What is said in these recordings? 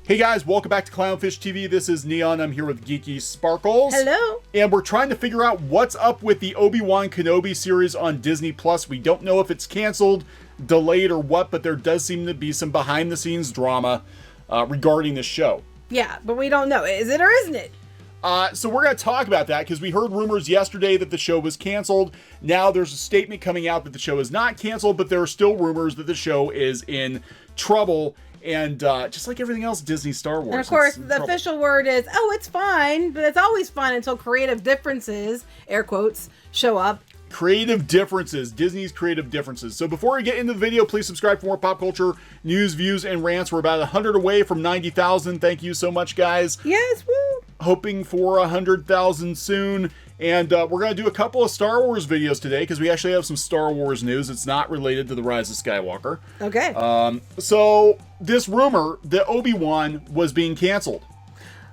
Hey guys, welcome back to CLOWNFISH TV. This is Kneon. I'm here with Geeky Sparkles. Hello. And we're trying to figure out what's up with the Obi-Wan Kenobi series on Disney Plus. We don't know if it's canceled, delayed, or what, but there does seem to be some behind-the-scenes drama regarding the show. Yeah, but we don't know. Is it or isn't it? So we're going to talk about that because we heard rumors yesterday that the show was canceled. Now there's a statement coming out that the show is not canceled, but there are still rumors that the show is in trouble. And just like everything else, Disney Star Wars. And of course, the official word is, oh, it's fine, but it's always fun until creative differences, air quotes, show up. Creative differences, Disney's creative differences. So before we get into the video, please subscribe for more pop culture news, views, and rants. We're about 100 away from 90,000. Thank you so much, guys. Yes, woo. Hoping for 100,000 soon. And we're going to do a couple of Star Wars videos today because we actually have some Star Wars news. It's not related to The Rise of Skywalker. Okay. So this rumor that Obi-Wan was being canceled.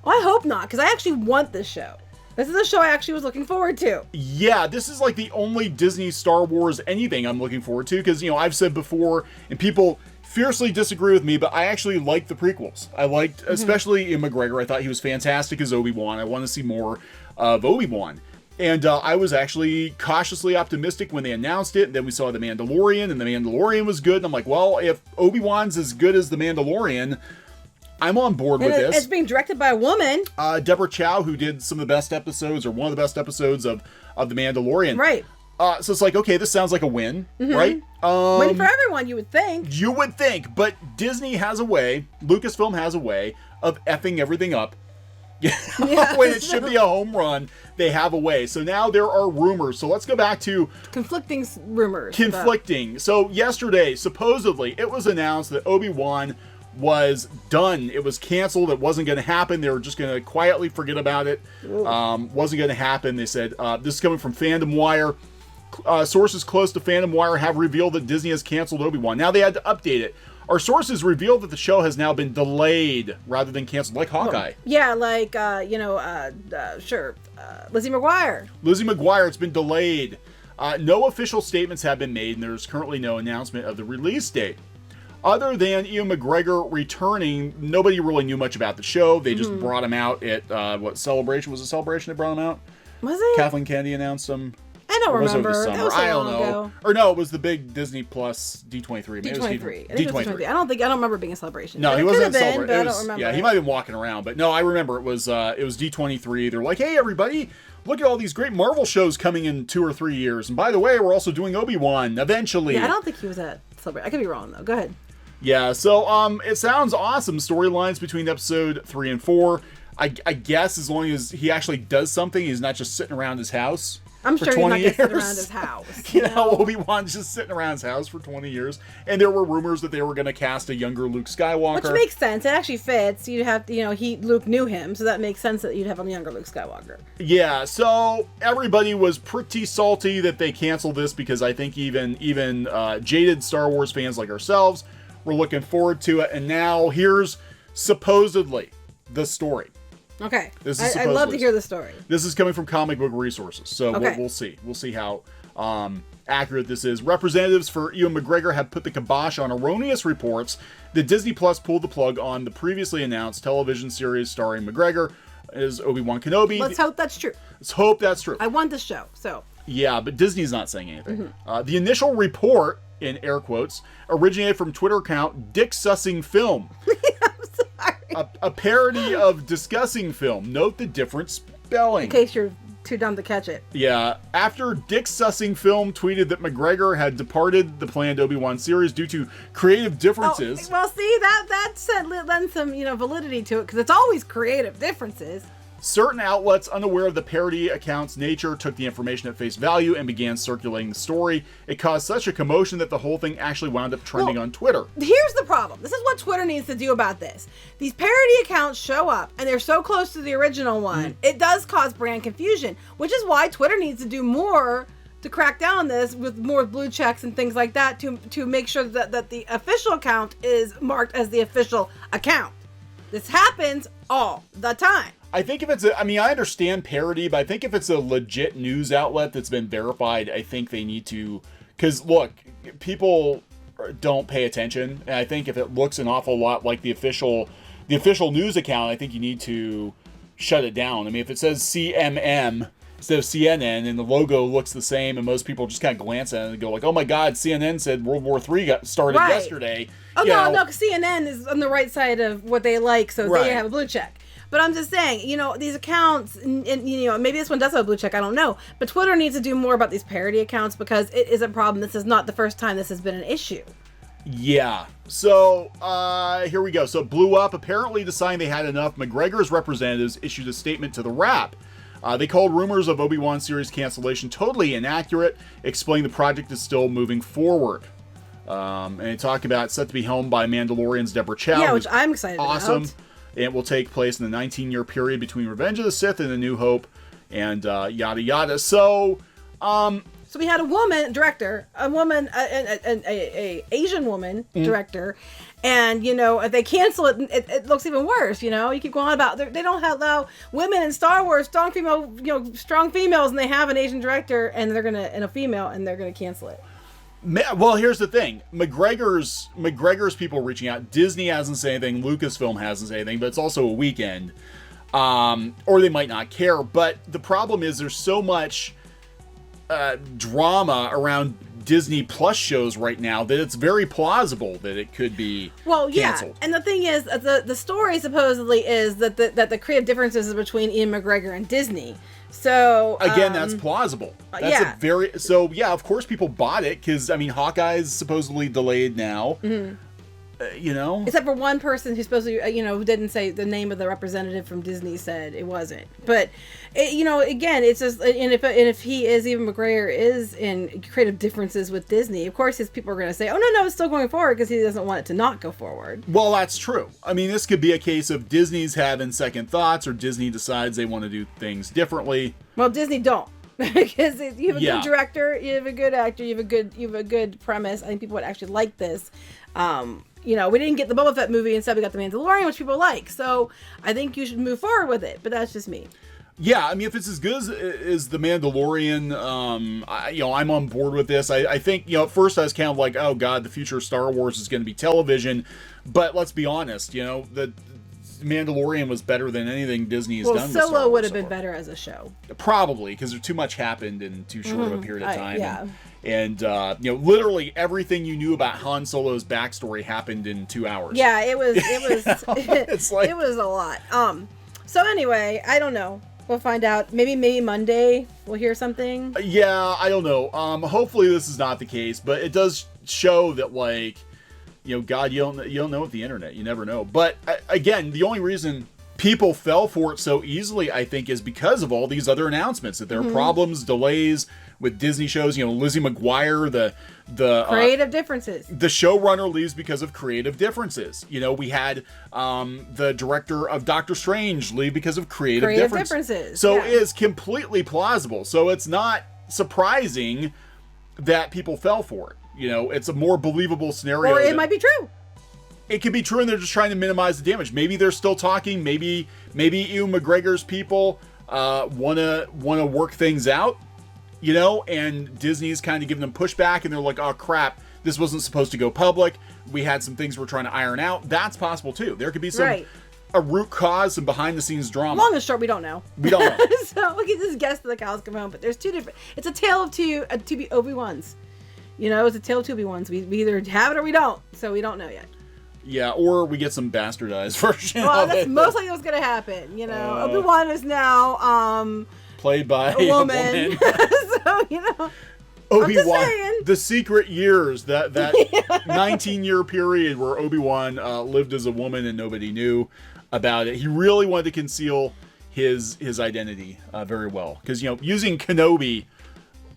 Well, I hope not, because I actually want this show. This is a show I actually was looking forward to. Yeah, this is like the only Disney Star Wars anything I'm looking forward to because, you know, I've said before, and people fiercely disagree with me, but I actually liked the prequels. I liked, especially Ewan McGregor. I thought he was fantastic as Obi-Wan. I want to see more of Obi-Wan. And I was actually cautiously optimistic when they announced it. And then we saw The Mandalorian, and The Mandalorian was good. And I'm like, well, if Obi-Wan's as good as The Mandalorian, I'm on board with this. It's being directed by a woman. Deborah Chow, who did some of the best episodes, or one of the best episodes of The Mandalorian. Right. So it's like, okay, this sounds like a win, right? Win for everyone, you would think. You would think, but Disney has a way, Lucasfilm has a way of effing everything up. Yeah. When it should be a home run, they have a way. So now there are rumors. So let's go back to conflicting rumors. So yesterday, supposedly, it was announced that Obi-Wan was done. It was canceled. It wasn't going to happen. They were just going to quietly forget about it. Wasn't going to happen. They said, this is coming from Fandom Wire. Sources close to Fandom Wire have revealed that Disney has canceled Obi-Wan. Now they had to update it. Our sources revealed that the show has now been delayed rather than canceled, like Hawkeye. Yeah, like, sure. Lizzie McGuire. Lizzie McGuire, it's been delayed. No official statements have been made, and there's currently no announcement of the release date. Other than Ewan McGregor returning, nobody really knew much about the show. They just brought him out at, what, Celebration? Was it Celebration that brought him out? Was it? Kathleen Kennedy announced him. I don't remember. That was so I don't know. Ago. Or no, it was the big Disney Plus D23. Maybe D23. I don't remember being a celebration. No, he wasn't a celebration. I don't remember. Yeah, he might have been walking around, but no, I remember it was D23. They're like, hey everybody, look at all these great Marvel shows coming in 2 or 3 years. And by the way, we're also doing Obi-Wan eventually. Yeah, I don't think he was at celebration. I could be wrong though. Go ahead. Yeah, so it sounds awesome. Storylines between episode 3 and 4. I guess as long as he actually does something, he's not just sitting around his house. I'm sure he's not just sitting around his house. You know, Obi-Wan's just sitting around his house for 20 years. And there were rumors that they were going to cast a younger Luke Skywalker. Which makes sense. It actually fits. You'd have, Luke knew him, so that makes sense that you'd have a younger Luke Skywalker. Yeah, so everybody was pretty salty that they canceled this because I think even jaded Star Wars fans like ourselves were looking forward to it. And now here's supposedly the story. Okay, I'd love to hear the story. This is coming from Comic Book Resources, so okay. we'll see. We'll see how accurate this is. Representatives for Ewan McGregor have put the kibosh on erroneous reports that Disney Plus pulled the plug on the previously announced television series starring McGregor as Obi-Wan Kenobi. Let's hope that's true. Let's hope that's true. I want this show, so. Yeah, but Disney's not saying anything. The initial report, in air quotes, originated from Twitter account Dick Sussing Film. A parody of Discussing Film. Note the different spelling. In case you're too dumb to catch it. Yeah. After Dick Sussing Film tweeted that McGregor had departed the planned Obi-Wan series due to creative differences. Oh, well, see, that lends some, validity to it, because it's always creative differences. Certain outlets unaware of the parody account's nature took the information at face value and began circulating the story. It caused such a commotion that the whole thing actually wound up trending on Twitter. Here's the problem. This is what Twitter needs to do about this. These parody accounts show up, and they're so close to the original one, it does cause brand confusion, which is why Twitter needs to do more to crack down on this with more blue checks and things like that to make sure that the official account is marked as the official account. This happens all the time. I think if it's I understand parody, but I think if it's a legit news outlet that's been verified, I think they need to, because look, people don't pay attention. And I think if it looks an awful lot like the official the official news account, I think you need to shut it down. I mean, if it says CMM instead of CNN and the logo looks the same and most people just kind of glance at it and go like, oh my God, CNN said World War III got started yesterday. Oh, no, because CNN is on the right side of what they like, so they have a blue check. But I'm just saying, you know, these accounts, and you know, maybe this one does have a blue check, I don't know. But Twitter needs to do more about these parody accounts because it is a problem. This is not the first time this has been an issue. Yeah. So, here we go. So it blew up. Apparently deciding they had enough, McGregor's representatives issued a statement to the Wrap. They called rumors of Obi-Wan series cancellation totally inaccurate, explaining the project is still moving forward. And they talk about set to be helmed by Mandalorian's Deborah Chow. Yeah, which I'm excited about. It will take place in the 19-year period between Revenge of the Sith and A New Hope, and yada yada. So we had a woman director, an Asian woman director, and you know if they cancel it, it looks even worse. You know, you keep going on about they don't allow women in Star Wars, strong females, and they have an Asian director, and a female, and they're gonna cancel it. Well, here's the thing. McGregor's people reaching out. Disney hasn't said anything. Lucasfilm hasn't said anything, but it's also a weekend. Or they might not care. But the problem is there's so much drama around Disney Plus shows right now that it's very plausible that it could be canceled. And the thing is, the story supposedly is that the creative differences is between Ewan McGregor and Disney. So again, that's plausible. That's of course people bought it because I mean Hawkeye's supposedly delayed now. Mm-hmm. You know, except for one person who's supposed to, who didn't say the name of the representative from Disney said it wasn't. But again, it's just and if he is Ewan McGregor is in creative differences with Disney, of course his people are going to say, oh no, it's still going forward because he doesn't want it to not go forward. Well, that's true. I mean, this could be a case of Disney's having second thoughts, or Disney decides they want to do things differently. Well, Disney don't. Because you have a good director, you have a good actor, you have a good premise. I think people would actually like this. We didn't get the Boba Fett movie, instead we got the Mandalorian, which people like. So I think you should move forward with it. But that's just me. Yeah, I mean, if it's as good as the Mandalorian, I'm on board with this. I think, at first I was kind of like, oh God, the future of Star Wars is going to be television. But let's be honest, the Mandalorian was better than anything Disney has done. Well, Solo would have been better as a show. Probably, because too much happened in too short of a period of time. And literally everything you knew about Han Solo's backstory happened in 2 hours. Yeah, it was it's like, it was a lot. So anyway, I don't know. We'll find out. Maybe Monday we'll hear something. Yeah, I don't know. Hopefully this is not the case, but it does show that God, you don't know with the internet. You never know. But again, the only reason people fell for it so easily, I think, is because of all these other announcements that there are problems, delays with Disney shows. Lizzie McGuire, the creative differences. The showrunner leaves because of creative differences. We had the director of Doctor Strange leave because of creative differences. So it is completely plausible. So it's not surprising that people fell for it. It's a more believable scenario. Or it might be true. It could be true, and they're just trying to minimize the damage. Maybe they're still talking. Maybe Ewan McGregor's people wanna work things out, and Disney's kind of giving them pushback, and they're like, oh crap, this wasn't supposed to go public. We had some things we're trying to iron out. That's possible too. There could be a root cause, some behind the scenes drama. Long and short, we don't know. We don't know. So we can just guess till the cows come home. But there's two different. It's a tale of two Obi-Wans. It's a tale of two Obi-Wans. We either have it or we don't. So we don't know yet. Yeah, or we get some bastardized version of it. Well, that's most likely what's going to happen. Obi-Wan is now played by a woman. So, Obi-Wan, the secret years, that 19-year period where Obi-Wan lived as a woman and nobody knew about it. He really wanted to conceal his identity very well. Because, using Kenobi,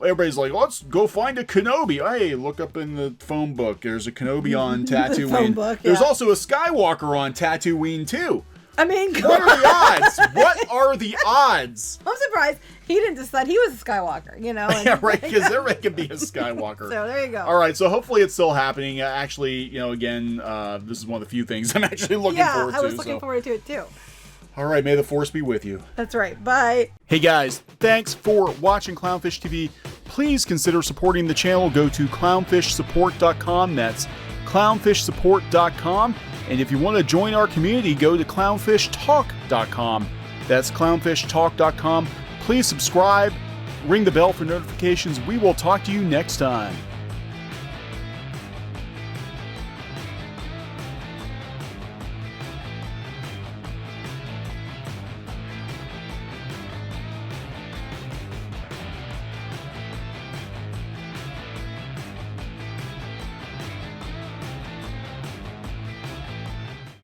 everybody's like, let's go find a Kenobi. Hey, look up in the phone book. There's a Kenobi on Tatooine. There's also a Skywalker on Tatooine, too. I mean, what are the odds? What are the odds? I'm surprised he didn't decide he was a Skywalker, Yeah, right, because everybody can be a Skywalker. So there you go. All right, so hopefully it's still happening. Actually, again, this is one of the few things I'm actually looking forward to. Yeah, I was looking forward to it, too. All right, may the Force be with you. That's right. Bye. Hey guys, thanks for watching Clownfish TV. Please consider supporting the channel. Go to clownfishsupport.com. That's clownfishsupport.com. And if you want to join our community, go to clownfishtalk.com. That's clownfishtalk.com. Please subscribe, ring the bell for notifications. We will talk to you next time.